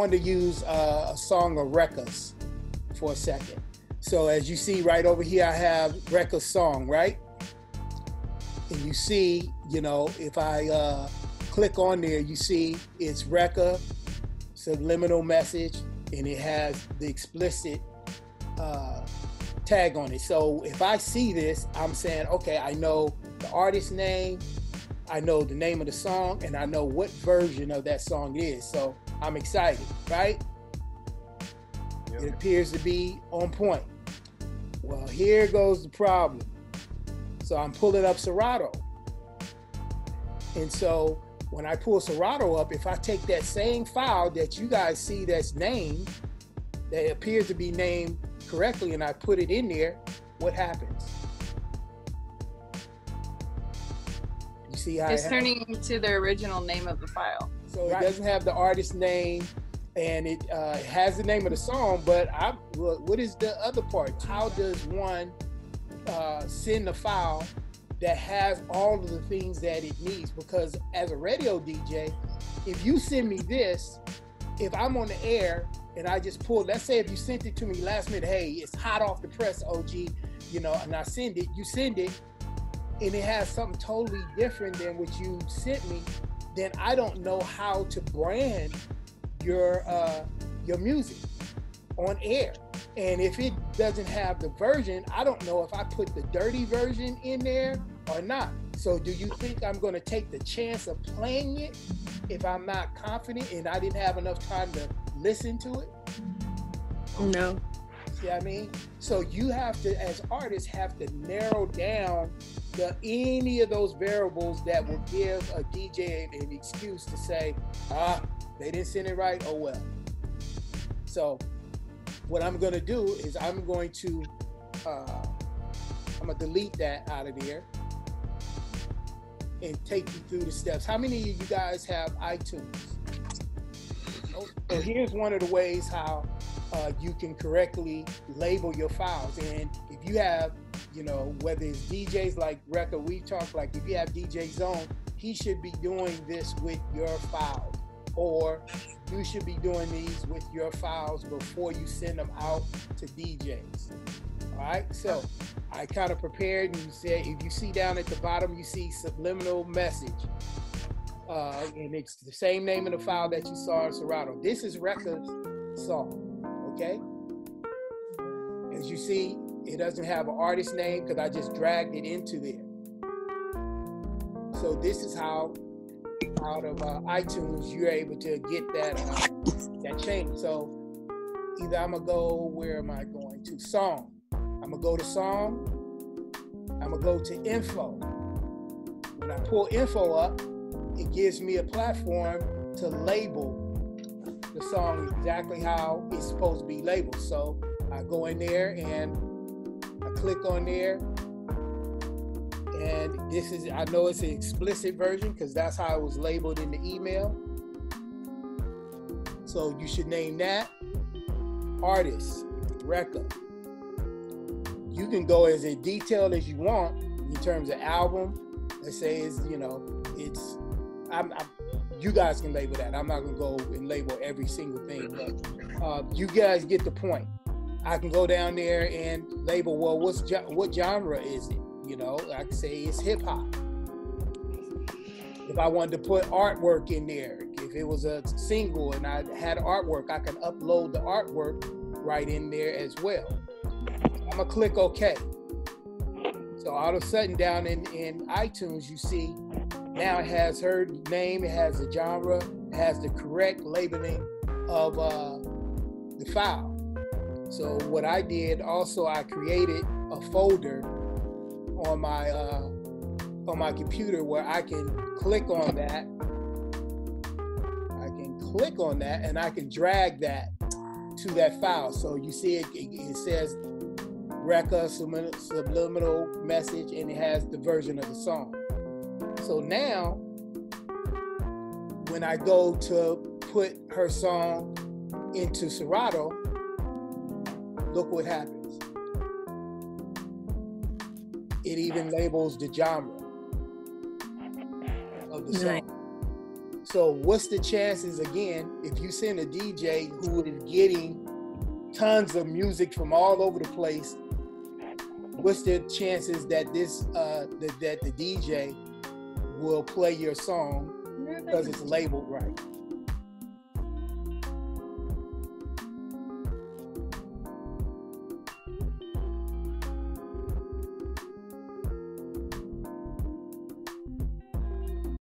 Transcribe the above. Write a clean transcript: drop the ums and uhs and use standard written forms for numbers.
wanted to use a song of Rekka's for a second. So as you see right over here, I have Rekka's song, right? And you see, you know, if I click on there, you see it's Rekka, subliminal message, and it has the explicit tag on it. So if I see this, I'm saying, okay, I know the artist name, I know the name of the song, and I know what version of that song it is. So I'm excited, right? Yep. It appears to be on point. Well, here goes the problem. So I'm pulling up Serato. And so when I pull Serato up, if I take that same file that you guys see that's named, that appears to be named correctly, and I put it in there, what happens? You see how it's turning into the original name of the file. So it doesn't have the artist name, and it has the name of the song, but what is the other part? How does one send a file that has all of the things that it needs? Because as a radio DJ, if you send me this, if I'm on the air and I just pull, let's say if you sent it to me last minute, hey, it's hot off the press, OG, you know, and I send it, you send it, and it has something totally different than what you sent me, then I don't know how to brand your music on air. And if it doesn't have the version, I don't know if I put the dirty version in there or not. So do you think I'm going to take the chance of playing it if I'm not confident and I didn't have enough time to listen to it? No. See what I mean? So you have to, as artists, have to narrow down any of those variables that will give a DJ an excuse to say, they didn't send it right, oh well. So what I'm gonna do is I'm gonna delete that out of there and take you through the steps. How many of you guys have iTunes? So here's one of the ways how you can correctly label your files. And if you have, you know, whether it's DJs like Rekka, we talk, like if you have DJ Zone, he should be doing this with your files, or you should be doing these with your files before you send them out to DJs. All right, so I kind of prepared, and you said, if you see down at the bottom, you see subliminal message. And it's the same name in the file that you saw in Serato. This is Rekka's song, okay? As you see, it doesn't have an artist name because I just dragged it into there. So this is how out of iTunes you're able to get that change. So either I'm gonna go, where am I going to? Song. I'm gonna go to song. I'm gonna go to info. When I pull info up, it gives me a platform to label the song exactly how it's supposed to be labeled. So I go in there and I click on there, and this is, I know it's an explicit version because that's how it was labeled in the email. So you should name that artist, Rekka. You can go as detailed as you want in terms of album. Let's say it's, you know, it's, you guys can label that. I'm not gonna go and label every single thing, but you guys get the point. I can go down there and label, well, what genre is it? You know, I can say it's hip hop. If I wanted to put artwork in there, if it was a single and I had artwork, I can upload the artwork right in there as well. I'm gonna click OK. So all of a sudden down in iTunes, you see now it has her name, it has the genre, it has the correct labeling of the file. So what I did also, I created a folder on my computer where I can click on that. I can click on that and I can drag that to that file. So you see it says Rekka subliminal message, and it has the version of the song. So now when I go to put her song into Serato, look what happens. It even labels the genre of the song. So what's the chances, again, if you send a DJ who is getting tons of music from all over the place, what's the chances that that the DJ will play your song because it's labeled right?